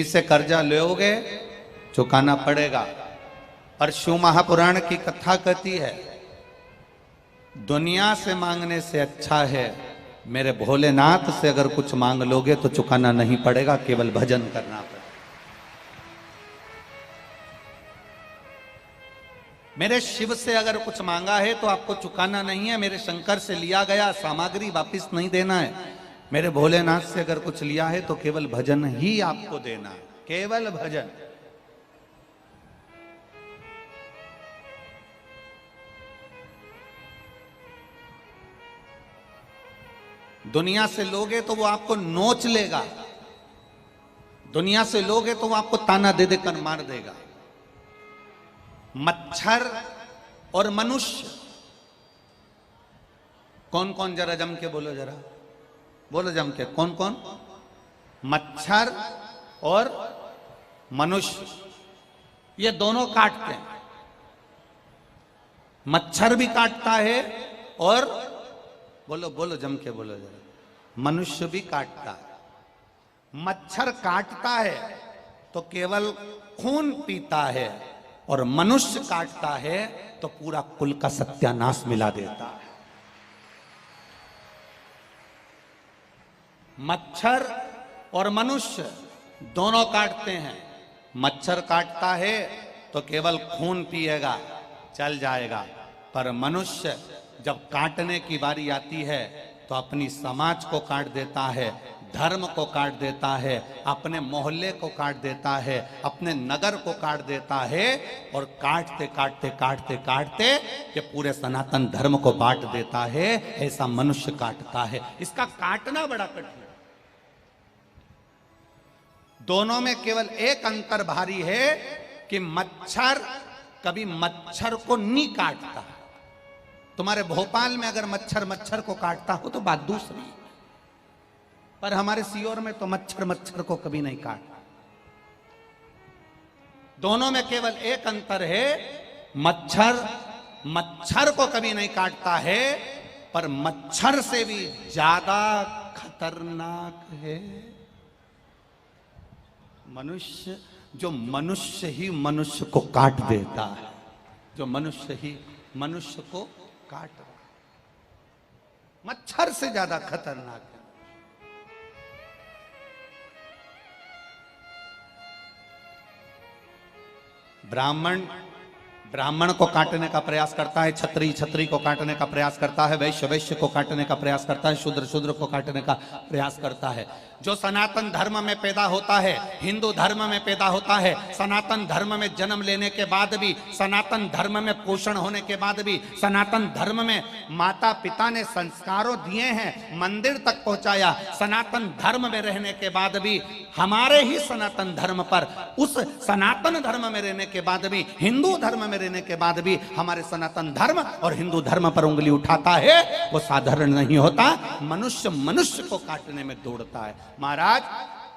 से कर्जा लोगे चुकाना पड़ेगा। पर शिव महापुराण की कथा कहती है दुनिया से मांगने से अच्छा है मेरे भोलेनाथ से अगर कुछ मांग लोगे तो चुकाना नहीं पड़ेगा, केवल भजन करना पड़ेगा। मेरे शिव से अगर कुछ मांगा है तो आपको चुकाना नहीं है, मेरे शंकर से लिया गया सामग्री वापस नहीं देना है। मेरे भोलेनाथ से अगर कुछ लिया है तो केवल भजन ही आपको देना है, केवल भजन। दुनिया से लोगे तो वो आपको नोच लेगा, दुनिया से लोगे तो वो आपको ताना दे देकर मार देगा। मच्छर और मनुष्य कौन कौन, जरा जम के बोलो, जरा बोलो जम के, कौन कौन? मच्छर और मनुष्य, ये दोनों काटते हैं। मच्छर भी काटता है और बोलो बोलो जम के बोलो जरा, मनुष्य भी काटता है। मच्छर काटता है तो केवल खून पीता है और मनुष्य काटता है तो पूरा कुल का सत्यानाश मिला देता है। मच्छर और मनुष्य दोनों काटते हैं। मच्छर काटता है तो केवल खून पिएगा, चल जाएगा, पर मनुष्य जब काटने की बारी आती है तो अपनी समाज को काट देता है, धर्म को काट देता है, अपने मोहल्ले को काट देता है, अपने नगर को काट देता है, और काटते काटते काटते काटते ये पूरे सनातन धर्म को बांट देता है। ऐसा मनुष्य काटता है, इसका काटना बड़ा कठिन है। दोनों में केवल एक अंतर भारी है कि मच्छर कभी मच्छर को नहीं काटता। तुम्हारे भोपाल में अगर मच्छर मच्छर को काटता हो तो बात दूसरी, पर हमारे सीहोर में तो मच्छर मच्छर को कभी नहीं काटता। दोनों में केवल एक अंतर है, मच्छर मच्छर को कभी नहीं काटता है, पर मच्छर से भी ज्यादा खतरनाक है मनुष्य, जो मनुष्य ही मनुष्य को काट देता है, जो मनुष्य ही मनुष्य को काट रहा है, मच्छर से ज्यादा खतरनाक है। ब्राह्मण को काटने का प्रयास करता है, छत्री छत्री को काटने का प्रयास करता है, वैश्य वैश्य को काटने का प्रयास करता है, शूद्र शूद्र को काटने का प्रयास करता है। जो सनातन धर्म में पैदा होता है, हिंदू धर्म में पैदा होता है, सनातन धर्म में जन्म लेने के बाद भी, सनातन धर्म में पोषण होने के बाद भी, सनातन धर्म में माता पिता ने संस्कारों दिए हैं, मंदिर तक पहुंचाया, सनातन धर्म में रहने के बाद भी, हमारे ही सनातन धर्म पर, उस सनातन धर्म में रहने के बाद भी, हिंदू धर्म में रहने के बाद भी हमारे सनातन धर्म और हिंदू धर्म पर उंगली उठाता है, वो साधारण नहीं होता। मनुष्य मनुष्य को काटने में दौड़ता है। महाराज,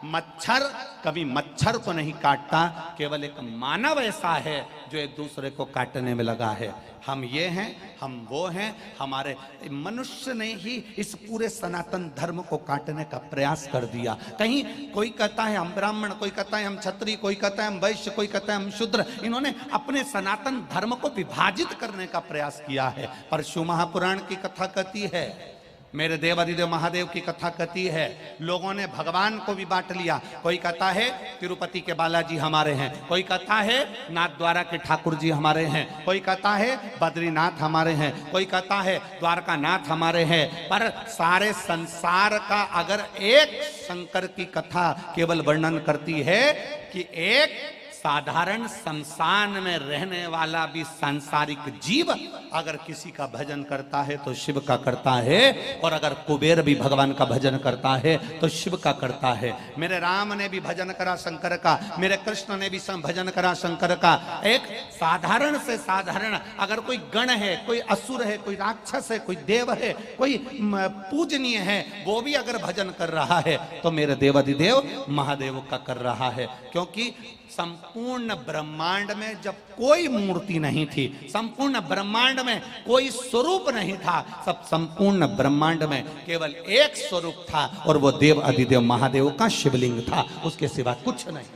मच्छर कभी मच्छर को नहीं काटता, केवल एक मानव ऐसा है जो एक दूसरे को काटने में लगा है। हम ये हैं, हम वो हैं, हमारे मनुष्य ने ही इस पूरे सनातन धर्म को काटने का प्रयास कर दिया। कहीं कोई कहता है हम ब्राह्मण, कोई कहता है हम क्षत्रिय, कोई कहता है हम वैश्य, कोई कहता है हम शूद्र। इन्होंने अपने सनातन धर्म को विभाजित करने का प्रयास किया है। पर शिव महापुराण की कथा कहती है, मेरे देवाधिदेव महादेव की कथा कहती है, लोगों ने भगवान को भी बांट लिया। कोई कहता है तिरुपति के बालाजी हमारे हैं, कोई कहता है नाथद्वारा के ठाकुर जी हमारे हैं, कोई कहता है बद्रीनाथ हमारे हैं, कोई कहता है द्वारका नाथ हमारे हैं। पर सारे संसार का अगर एक शंकर की कथा केवल वर्णन करती है कि एक साधारण शमशान में रहने वाला भी सांसारिक जीव अगर किसी का भजन करता है तो शिव का करता है, और अगर कुबेर भी भगवान का भजन करता है तो शिव का करता है। मेरे राम ने भी भजन करा शंकर का, मेरे कृष्ण ने भी भजन करा शंकर का। एक साधारण से साधारण अगर कोई गण है, कोई असुर है, कोई राक्षस है, कोई देव है, कोई पूजनीय है, वो भी अगर भजन कर रहा है तो मेरे देवाधिदेव महादेव का कर रहा है। क्योंकि संपूर्ण ब्रह्मांड में जब कोई मूर्ति नहीं थी, संपूर्ण ब्रह्मांड में कोई स्वरूप नहीं था, सब संपूर्ण ब्रह्मांड में केवल एक स्वरूप था और वो देव अधिदेव महादेव का शिवलिंग था, उसके सिवा कुछ नहीं।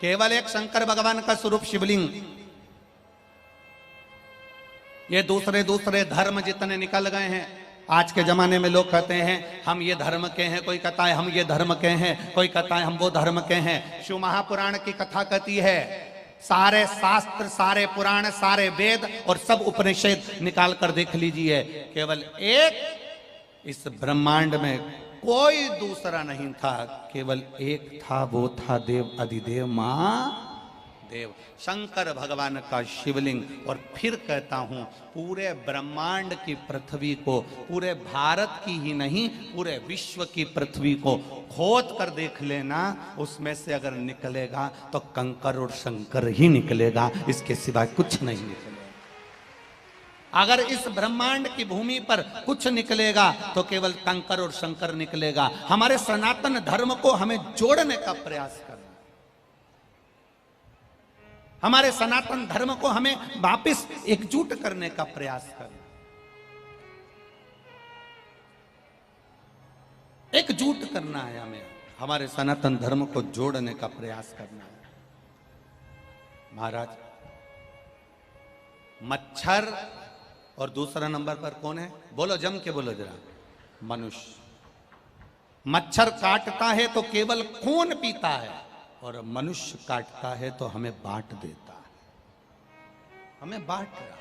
केवल एक शंकर भगवान का स्वरूप शिवलिंग। ये दूसरे दूसरे धर्म जितने निकल गए हैं, आज के जमाने में लोग कहते हैं हम ये धर्म के हैं, कोई कहता है हम ये धर्म के हैं, कोई कहता है हम वो धर्म के हैं। शिव महापुराण की कथा कहती है सारे शास्त्र, सारे पुराण, सारे वेद और सब उपनिषद निकाल कर देख लीजिए, केवल एक इस ब्रह्मांड में कोई दूसरा नहीं था, केवल एक था, वो था देव अधिदेव महादेव, शंकर भगवान का शिवलिंग। और फिर कहता हूं पूरे ब्रह्मांड की पृथ्वी को, पूरे भारत की ही नहीं पूरे विश्व की पृथ्वी को खोद कर देख लेना, उसमें से अगर निकलेगा तो कंकर और शंकर ही निकलेगा, इसके सिवा कुछ नहीं निकलेगा। अगर इस ब्रह्मांड की भूमि पर कुछ निकलेगा तो केवल कंकर और शंकर निकलेगा। हमारे सनातन धर्म को हमें जोड़ने का प्रयास करना, हमारे सनातन धर्म को हमें वापस एकजुट करने का प्रयास करना, एकजुट करना है हमें, हमारे सनातन धर्म को जोड़ने का प्रयास करना है। महाराज, मच्छर और दूसरा नंबर पर कौन है? बोलो, जम के बोलो जरा। मनुष्य। मच्छर काटता है तो केवल खून पीता है, और मनुष्य काटता है तो हमें बांट देता है, हमें बांट रहा।